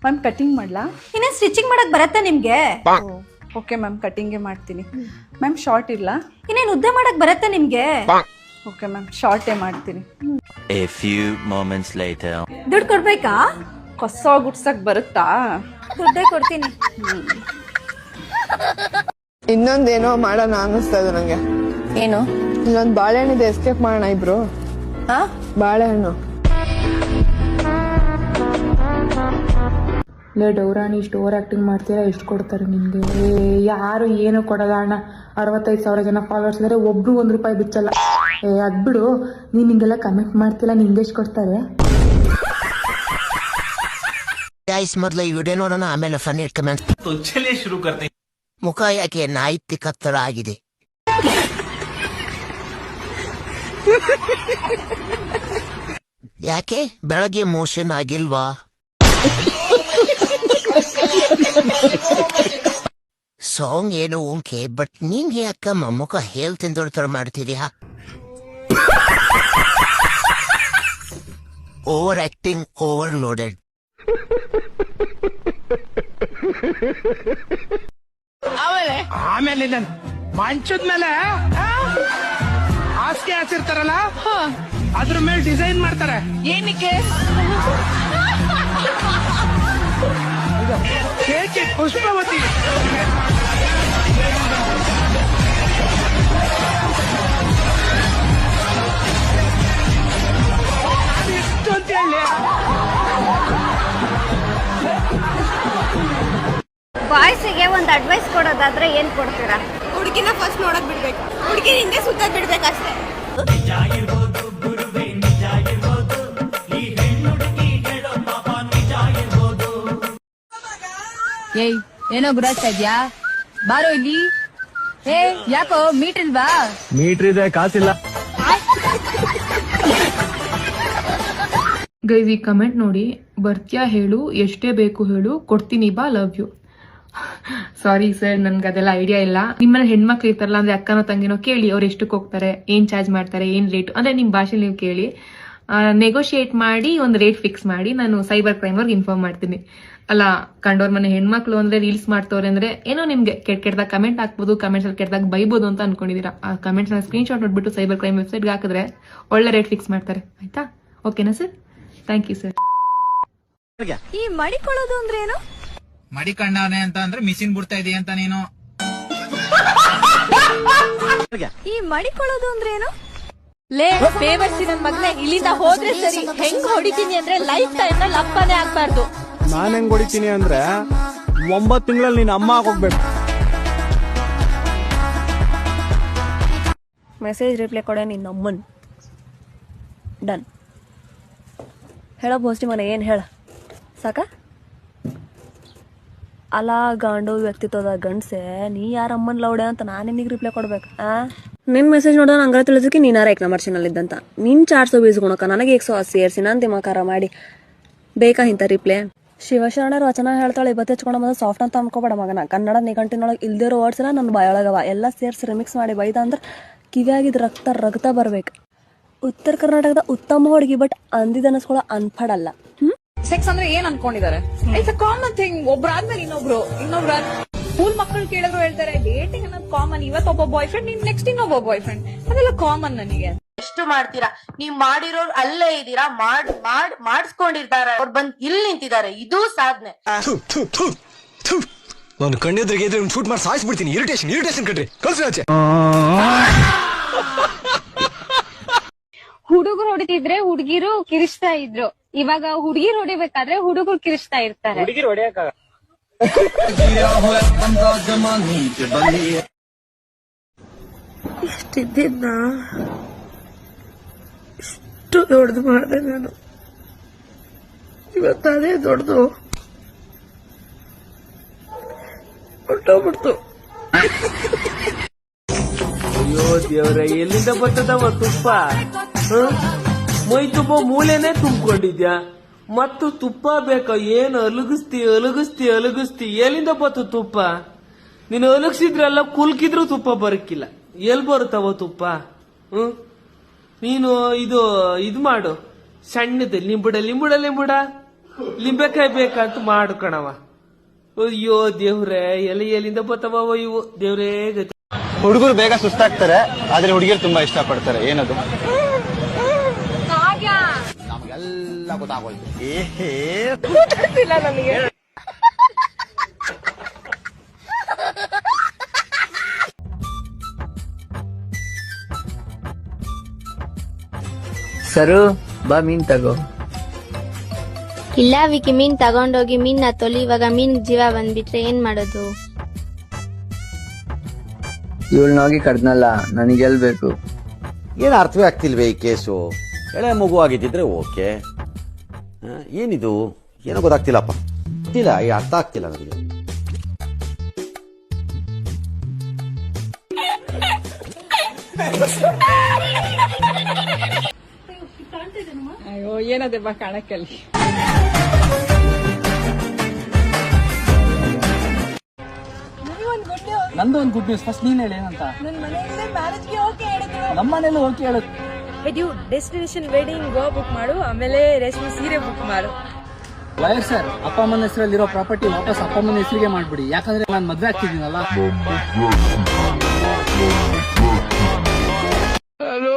Ma'am cutting ಮಾಡ್ಲಾ? ಇನ್ನೇನ್ stitching ಮಾಡಕ್ ಬರತ್ತಾ ನಿಮ್ಗೆ? ಓಕೆ ಮ್ಯಾಮ್, ಕಟಿಂಗೇ ಮಾಡ್ತೀನಿ. ಮ್ಯಾಮ್ ಶಾರ್ಟ್ ಇಲ್ಲ? ಇನ್ನೇನ್ ಉದ್ದ ಮಾಡಕ್ ಬರತ್ತಾ ನಿಮ್ಗೆ? ಓಕೆ ಮ್ಯಾಮ್, ಶಾರ್ಟೇ ಮಾಡ್ತೀನಿ. A few moments later. ದುಡ್ಡು ಕೊಡ್ಬೇಕಾ? ಕಸ ಗುಡ್ಸಕ್ ಬರುತ್ತಾ? ದುಡ್ಡೇ ಕೊಡ್ತೀನಿ. ಇನ್ನೊಂದೇನೋ ಮಾಡೋಣ ಅನ್ನಿಸ್ತಾ ಇದೆ ನಂಗೆ. ಏನು? ಇಲ್ಲೊಂದ್ ಬಾಳೆಹಣ್ಣಿದೆ, ಎಸ್ಕೇಪ್ ಮಾಡೋಣ ಇಬ್ರು. ಬಾಳೆಹಣ್ಣು ಡೌರಾಣಿ ಇಷ್ಟು ಓವರ್ ಆಕ್ಟಿಂಗ್ ಮಾಡ್ತೀರಾ, ಎಷ್ಟು ಕೊಡ್ತಾರೆ ನಿಮ್ಗೆ? ಯಾರು ಏನು ಕೊಡಲ್ಲ ಅಣ್ಣ. 65,000 ಜನ ಫಾಲೋವರ್ಸ್ ಇದಾರೆ, ಒಬ್ರು ₹1 ಬಿಚ್ಚಲ್ಲ. ಅದ್ಬಿಡು, ನೀನ್ ಹಿಂಗೆಲ್ಲ ಕಮೆಂಟ್ ಮಾಡ್ತಿಲ್ಲ, ನಿಂಗೆ ಎಷ್ಟು ಕೊಡ್ತಾರೆ? ಮೊದಲು ಈ ವಿಡಿಯೋ ನೋಡೋಣ, ಆಮೇಲೆ ಫನ್ ಕಮೆಂಟ್. ಶುರು ಕರ್ತೀನಿ. ಮುಖ ಯಾಕೆ ನಾಯಿತಿ ಕತ್ತರ ಆಗಿದೆ? ಯಾಕೆ ಬೆಳಗ್ಗೆ ಮೋಷನ್ ಆಗಿಲ್ವಾ? ಸಾಂಗ್ ಏನು ಓಕೆ, ಬಟ್ ನಿಂಗೆ ಯಾಕ ಮುಖ ಹೆಲ್ತ್ ಎಂದೊಡ್ತರ ಮಾಡ್ತಿದ್ಯಾ? Over acting, over loaded. ಆಮೇಲೆ ಮಂಚದ ಮೇಲೆ ಹಾಸಿಗೆ ಹಾಸಿರ್ತಾರಲ್ಲ, ಅದ್ರ ಮೇಲೆ ಡಿಸೈನ್ ಮಾಡ್ತಾರೆ. ಏನಕ್ಕೆ? ಪುಷ್ಪವತಿ ಎಷ್ಟು ಅಂತ ಹೇಳಿ. ಬಾಯ್ಸಿಗೆ ಒಂದ್ ಅಡ್ವೈಸ್ ಕೊಡೋದಾದ್ರೆ ಏನ್ ಕೊಡ್ತೀರಾ? ಹುಡುಗಿನ ಫಸ್ಟ್ ನೋಡಕ್ ಬಿಡ್ಬೇಕು, ಹುಡುಗಿ ಹಿಂದೆ ಸುತ್ತ ಬಿಡ್ಬೇಕಷ್ಟೇ. ಏಯ್, ಏನೋ ಗುರಾಸ್ತಾ ಇದ್ಯಾ? ಬಾರೋ ಇಲ್ಲಿ. ಯಾಕೋ ಮೀಟರ್ ಇಲ್ವಾ? ಮೀಟರ್ ಇದೆ, ಕಾಸಿಲ್ಲ. ಗೈಸ್, ಈ ಕಮೆಂಟ್ ನೋಡಿ. ಬರ್ತ್ಯಾ ಹೇಳು, ಎಷ್ಟೇ ಬೇಕು ಹೇಳು, ಕೊಡ್ತೀನಿ ಬಾ, ಲವ್ ಯು. ಸಾರಿ ಸರ್, ನನ್ಗೆ ಅದೆಲ್ಲ ಐಡಿಯಾ ಇಲ್ಲ. ನಿಮ್ಮನ್ನ ಹೆಣ್ಮಕ್ಳು ಇರ್ತಾರಲ್ಲ, ಅಂದ್ರೆ ಅಕ್ಕನೋ ತಂಗಿನೋ ಕೇಳಿ, ಅವ್ರು ಎಷ್ಟಕ್ಕೆ ಹೋಗ್ತಾರೆ, ಏನ್ ಚಾರ್ಜ್ ಮಾಡ್ತಾರೆ, ಏನ್ ರೇಟ್ ಅಂದ್ರೆ ನಿಮ್ ಭಾಷೆಲಿ ನೀವು ಕೇಳಿ, ನೆಗೋಶಿಯೇಟ್ ಮಾಡಿ ಒಂದು ರೇಟ್ ಫಿಕ್ಸ್ ಮಾಡಿ ನಾನು ಸೈಬರ್ ಕ್ರೈಮ್ ಅವ್ರಿಗೆ ಇನ್ಫಾರ್ಮ್ ಮಾಡ್ತೀನಿ. ಅಲ್ಲ, ಕಂಡೋರ್ ಮನೆ ಹೆಣ್ಮಕ್ಳು ಅಂದ್ರೆ ರೀಲ್ಸ್ ಮಾಡ್ತವ್ರೆ ಅಂದ್ರೆ ಏನೋ ನಿಮ್ಗೆ ಕೆಟ್ಟದಾಗ ಕಮೆಂಟ್ ಹಾಕ್ಬೋದು, ಕಮೆಂಟ್ಸ್ ಅಲ್ಲಿ ಕೆಟ್ಟದಾಗ ಬೈಬೋದು ಅಂತ ಅನ್ಕೊಂಡಿದೀರಾ. ಆ ಕಮೆಂಟ್ಸ್ ನ ಸ್ಕ್ರೀನ್ ಶಾಟ್ ನೋಡ್ಬಿಟ್ಟು ಸೈಬರ್ ಕ್ರೈಮ್ ವೆಬ್ಸೈಟ್ಗೆ ಹಾಕಿದ್ರೆ ಒಳ್ಳೆ ರೇಟ್ ಫಿಕ್ಸ್ ಮಾಡ್ತಾರೆ. ಆಯ್ತಾ? ಓಕೆನಾ ಸರ್? Thank you sir. ಈ ಮಡಿಕೊಳ್ಳೋದು ಅಂದ್ರೆ ಏನು? ಮಡಿಕಂಡವನೆ ಅಂತ ಅಂದ್ರೆ ಮಿಷಿನ್ ಬಿಡ್ತಾ ಇದೀಯ ಅಂತ ನೀನು. ಈ ಮಡಿಕೊಳ್ಳೋದು ಅಂದ್ರೆ ಏನು? ಲೇ ಬೇವರ್ಸಿ ನನ್ ಮಗ್ನೆ, ಇಲ್ಲಿಂದ ಹೋದ್ರೆ ಸರಿ. ಹೆಂಗ್ ಹೊಡಿತೀನಿ ಅಂದ್ರೆ ಲೈಫ್ ಟೈಮ್ ನಲ್ಲಿ ಅಪ್ಪನೇ ಆಗ್ಬಾರ್ದು. ನಾನ್ ಹೆಂಗ್ ಹೊಡಿತೀನಿ ಅಂದ್ರೆ 9 ತಿಂಗಳಲ್ಲಿ ನೀನ್ ಅಮ್ಮ ಆಗೋಗ್ಬೇಕು. ಮೆಸೇಜ್ ರಿಪ್ಲೈ ಕೊಡೆ ನಿನ್ನ ಅಮ್ಮನ್. ಡನ್. ಹೇಳ ಬೋಸ್ಟಿ ಮನೆ, ಏನ್ ಹೇಳ ಸಾಕ? ಅಲ್ಲ ಗಾಂಡು ವ್ಯಕ್ತಿತ್ವದ ಗಂಡ್ಸೆ, ನೀ ಯಾರ ಅಮ್ಮನ್ ಲೌಡೆ ಅಂತ ನಾನು ನಿನಗೆ ರಿಪ್ಲೈ ಕೊಡ್ಬೇಕು? ನಿನ್ ಮೆಸೇಜ್ ನೋಡೋ ನಂಗೆ ತಿಳಿದಕ್ಕೆ ನೀನಾರ 1 ನಂಬರ್ ಚಾನಲ್ ಇದ್ದಂತ ನಿನ್ 400 ಬೀಸ್ಕೊಳಕ ನನಗೆ 180 ಸೇರಿಸಿ ನಾನು ದಿಮಾಕಾರ ಮಾಡಿ ಬೇಕಾ ಇಂಥ ರಿಪ್ಲೈ? ಶಿವಶರಣರ ವಚನ ಹೇಳ್ತಾಳೆ, ಇವತ್ತು ಹೆಚ್ಕೊಂಡ ಮೊದಲು ಸಾಫ್ಟ್ ಅಂತ ಅನ್ಕೋಬೇಡ ಮಗನ. ಕನ್ನಡ ನಿಘಂಟಿನೊಳಗೆ ಇಲ್ದಿರೋ ವರ್ಡ್ಸ್ ಎಲ್ಲ ನನ್ನ ಬಾಯೊಳಗವ. ಎಲ್ಲ ಸೇರಿಸಿ ರಿಮಿಕ್ಸ್ ಮಾಡಿ ಬೈದ ಅಂದ್ರೆ ಕಿವಿಯಾಗಿದ್ ರಕ್ತ ಬರ್ಬೇಕು. ಉತ್ತರ ಕರ್ನಾಟಕದ ಉತ್ತಮ ಹುಡುಗಿ, ಬಟ್ ಅಂದಿದನಸ್ಕೊಳ್ಳೋ ಅನ್ಪಡಲ್ಲ. ಸೆಕ್ಸ್ ಅಂದ್ರೆ ಏನ್ ಅನ್ಕೊಂಡಿದ್ದಾರೆ? It's a common thing. ಒಬ್ರಾದ್ಮೇಲೆ ಇನ್ನೊಬ್ರು ಸ್ಕೂಲ್ ಮಕ್ಕಳು ಕೇಳಿದ್ರು ಹೇಳ್ತಾರೆ ಡೇಟಿಂಗ್ ಅನ್ನೋದು ಕಾಮನ್. ಇವತ್ತೊಬ್ಬ ಬಾಯ್ ಫ್ರೆಂಡ್, ನೀನ್ ನೆಕ್ಸ್ಟ್ ಇನ್ನೊಬ್ಬ ಬಾಯ್ ಫ್ರೆಂಡ್, ಅದೆಲ್ಲ ಕಾಮನ್. ನನಗೆ ಎಷ್ಟು ಮಾಡ್ತೀರಾ ನೀವ್? ಮಾಡಿರೋರು ಅಲ್ಲೇ ಇದೀರಾ, ಮಾಡಿಸ್ಕೊಂಡಿರ್ತಾರೆ, ಅವ್ರು ಬಂದ್ ಇಲ್ಲಿ ನಿಂತಿದ್ದಾರೆ, ಇದು ಸಾಧನೆ. ನಾನು ಕಣ್ಣೆದ್ರಿಗೆ ಶೂಟ್ ಮಾಡಿ ಸಾಯಿಸ್ಬಿಡ್ತೀನಿ. ಇರಿಟೇಷನ್ ಕಣ್ರಿ, ಕಳ್ಸಿ ಆಚೆ. ಹುಡುಗರು ಹೊಡಿತಿದ್ರೆ ಹುಡುಗಿರು ಕಿರಿಸ್ತಾ ಇದ್ರು. ಇವಾಗ ಹುಡುಗಿರು ಹೊಡಿಬೇಕಾದ್ರೆ ಹುಡುಗರು ಕಿರಿಸ್ತಾ ಇರ್ತಾರೆ. ಇಷ್ಟಿದ್ದ ಇಷ್ಟು ದೊಡ್ಡದು ಮಾಡಿದೆ ನಾನು. ಇವತ್ತದೇ ದೊಡ್ಡದು ಹೊಟ್ಟೋಗ್ಬಿಡ್ತು. ಅಯ್ಯೋ ದೇವ್ರೆ, ಎಲ್ಲಿಂದ ಬರ್ತದವ ತುಪ್ಪ? ಮೈ ತುಪ್ಪ ಮೂಲೆನೆ ತುಂಬಿಕೊಂಡಿದ್ಯಾ, ಮತ್ತು ತುಪ್ಪ ಬೇಕಾ? ಏನು ಅಲುಗಿಸ್ತಿ ಎಲ್ಲಿಂದ ಬತ್ತು ತುಪ್ಪ? ನೀನು ಅಲುಗಿಸಿದ್ರಲ್ಲ, ಕುಲ್ಕಿದ್ರು ತುಪ್ಪ ಬರಕ್ಕಿಲ್ಲ. ಎಲ್ ಬರುತ್ತವ ತುಪ್ಪ? ನೀನು ಇದು ಮಾಡು, ಸಣ್ಣದ ಲಿಂಬುಡ ಲಿಂಬೆಕಾಯಿ ಬೇಕಂತ ಮಾಡು ಕಣವ. ಅಯ್ಯೋ ದೇವ್ರೆ, ಎಲ್ಲಿಂದ ಬತ್ತವ ಇವು, ದೇವ್ರೇ ಗತಿ. ಹುಡುಗರು ಬೇಗ ಸುಸ್ತಾಗ್ತಾರೆ, ಆದ್ರೆ ಹುಡುಗಿಯರು ತುಂಬಾ ಇಷ್ಟ ಪಡ್ತಾರೆ. ಏನದು? ನಮಗೆಲ್ಲ ಗೊತ್ತಾಗೋಯ್ತು. ನನಗೆ ಸರು ಬಾ ಮೀನ್ ತಗೋ. ಇಲ್ಲ ವಿಕಿ, ಮೀನ್ ತಗೊಂಡೋಗಿ ಮೀನ್ ತೊಳಿ. ಇವಾಗ ಮೀನ್ ಜೀವ ಬಂದ್ಬಿಟ್ರೆ ಏನ್ ಮಾಡೋದು? ಇವಳನ್ನೋಗಿ ಕಡ್ನಲ್ಲ, ನನಗೆಲ್ಬೇಕು. ಏನು ಅರ್ಥವೇ ಆಗ್ತಿಲ್ವೇ ಈ ಕೇಸು? ಎಳೆ ಮಗು ಆಗಿದ್ದಿದ್ರೆ ಓಕೆ. ಏನಿದು ಏನೋ ಗೊತ್ತಾಗ್ತಿಲ್ಲಪ್ಪ, ಗೊತ್ತಿಲ್ಲ, ಈ ಅರ್ಥ ಆಗ್ತಿಲ್ಲ ನನಗೆ. ಅಯ್ಯೋ ಏನದೆ ಬಾ ಕಾಣಕ್ಕಲ್ಲಿ. ನಂದು ಒಂದು ಗುಡ್ ನ್ಯೂಸ್. ಫಸ್ಟ್ ನೀನ್ ಹೇಳಿ ಏನಂತ. ನಮ್ಮ ಮನೇಲಿ ಓಕೆ ಹೇಳು. ಡೆಸ್ಟಿನೇಷನ್ ವೆಡ್ಡಿಂಗ್ ಗೋ ಬುಕ್ ಮಾಡು, ಆಮೇಲೆ ರೇಷ್ಮೆ ಸೀರೆ ಬುಕ್ ಮಾಡು. ಲಾಯರ್ ಸರ್, ಅಪ್ಪ ಅಮ್ಮನ ಹೆಸರಲ್ಲಿರೋ ಪ್ರಾಪರ್ಟಿ ವಾಪಸ್ ಅಪ್ಪ ಅಮ್ಮನ ಹೆಸರಿಗೆ ಮಾಡ್ಬಿಡಿ. ಯಾಕಂದ್ರೆ ನಾನು ಮದ್ವೆ ಆಗ್ತಿದ್ದೀನಲ್ಲ. ಹಲೋ